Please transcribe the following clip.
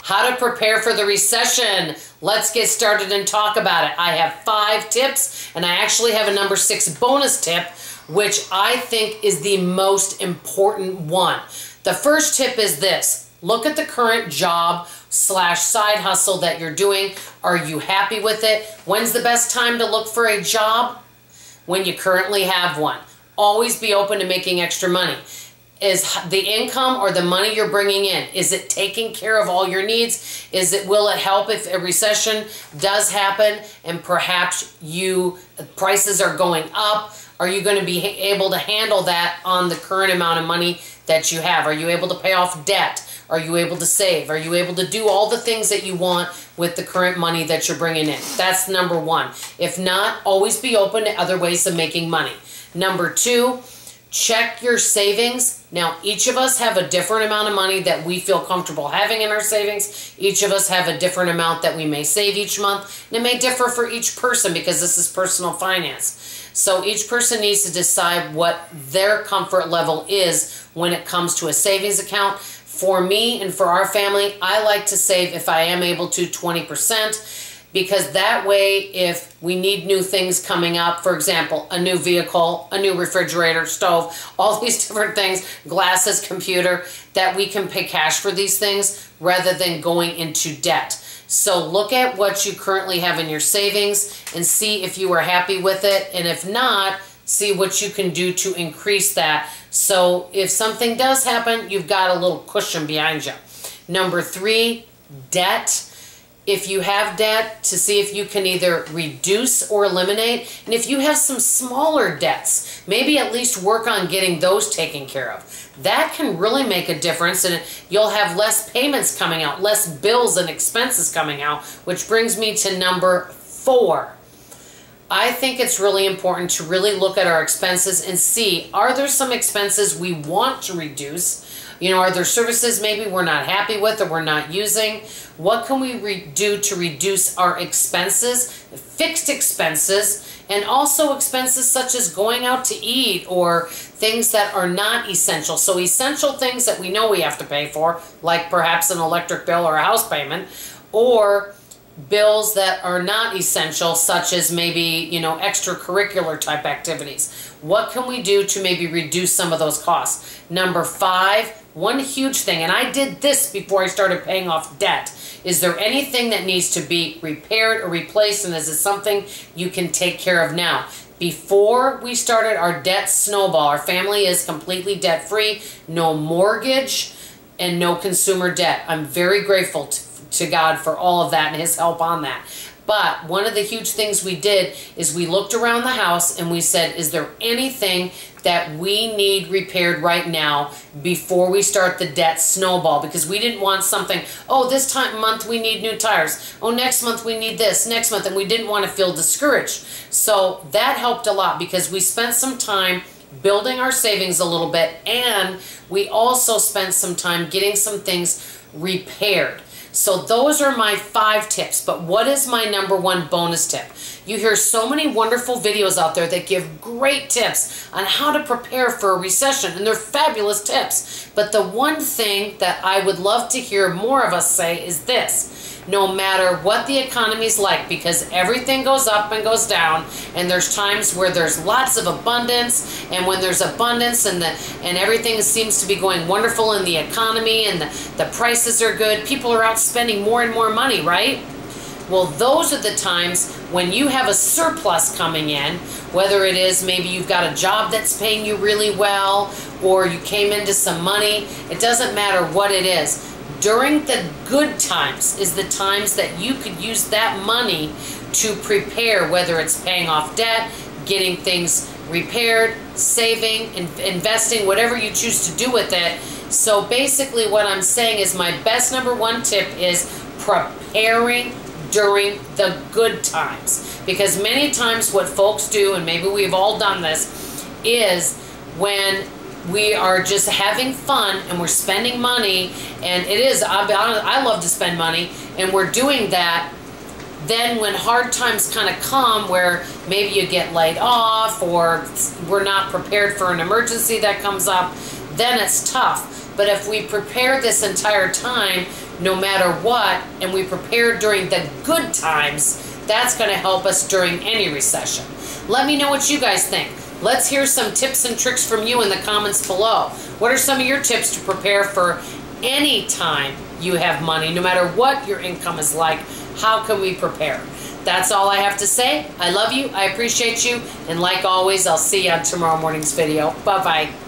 How to prepare for the recession. Let's get started and talk about it. I have 5 tips, and I actually have a number 6 bonus tip, which I think is the most important one. The first tip is this. Look at the current job / side hustle that you're doing. Are you happy with it? When's the best time to look for a job? When you currently have one. Always be open to making extra money. Is the income or the money you're bringing in, is it taking care of all your needs? Will it help if a recession does happen and perhaps prices are going up? Are you going to be able to handle that on the current amount of money that you have? Are you able to pay off debt? Are you able to save? Are you able to do all the things that you want with the current money that you're bringing in? That's number 1. If not, always be open to other ways of making money. Number 2, check your savings. Now, each of us have a different amount of money that we feel comfortable having in our savings. Each of us have a different amount that we may save each month. And it may differ for each person because this is personal finance. So each person needs to decide what their comfort level is when it comes to a savings account. For me and for our family, I like to save, if I am able to, 20%. Because that way, if we need new things coming up, for example, a new vehicle, a new refrigerator, stove, all these different things, glasses, computer, that we can pay cash for these things rather than going into debt. So look at what you currently have in your savings and see if you are happy with it. And if not, see what you can do to increase that. So if something does happen, you've got a little cushion behind you. Number 3, debt. If you have debt, to see if you can either reduce or eliminate. And if you have some smaller debts, maybe at least work on getting those taken care of. That can really make a difference, and you'll have less payments coming out, less bills and expenses coming out, which brings me to number 4. I think it's really important to really look at our expenses and see, are there some expenses we want to reduce? You know, are there services maybe we're not happy with or we're not using? What can we do to reduce our expenses, fixed expenses, and also expenses such as going out to eat or things that are not essential. So essential things that we know we have to pay for, like perhaps an electric bill or a house payment, or bills that are not essential, such as maybe, you know, extracurricular type activities. What can we do to maybe reduce some of those costs? Number 5, one huge thing, and I did this before I started paying off debt. Is there anything that needs to be repaired or replaced, and is it something you can take care of now? Before we started our debt snowball, our family is completely debt-free, no mortgage, and no consumer debt. I'm very grateful to God for all of that and His help on that. But one of the huge things we did is we looked around the house and we said, is there anything that we need repaired right now before we start the debt snowball? Because we didn't want something, oh, this month we need new tires. Oh, next month we need this, next month. And we didn't want to feel discouraged. So that helped a lot because we spent some time building our savings a little bit, and we also spent some time getting some things repaired. So those are my 5 tips, but what is my number 1 bonus tip? You hear so many wonderful videos out there that give great tips on how to prepare for a recession, and they're fabulous tips. But the one thing that I would love to hear more of us say is this. No matter what the economy's like, because everything goes up and goes down, and there's times where there's lots of abundance, and when there's abundance and everything seems to be going wonderful in the economy and the prices are good, people are out spending more and more money, right? Well, those are the times when you have a surplus coming in, whether it is maybe you've got a job that's paying you really well, or you came into some money. It doesn't matter what it is. During the good times is the times that you could use that money to prepare, whether it's paying off debt, getting things repaired, saving, investing, whatever you choose to do with it. So basically what I'm saying is my best number 1 tip is preparing during the good times. Because many times what folks do, and maybe we've all done this, is when we are just having fun and we're spending money, and it is, I love to spend money, and we're doing that. Then when hard times kind of come, where maybe you get laid off or we're not prepared for an emergency that comes up, then it's tough. But if we prepare this entire time, no matter what, and we prepare during the good times, that's going to help us during any recession. Let me know what you guys think. Let's hear some tips and tricks from you in the comments below. What are some of your tips to prepare for any time you have money, no matter what your income is like? How can we prepare? That's all I have to say. I love you. I appreciate you. And like always, I'll see you on tomorrow morning's video. Bye-bye.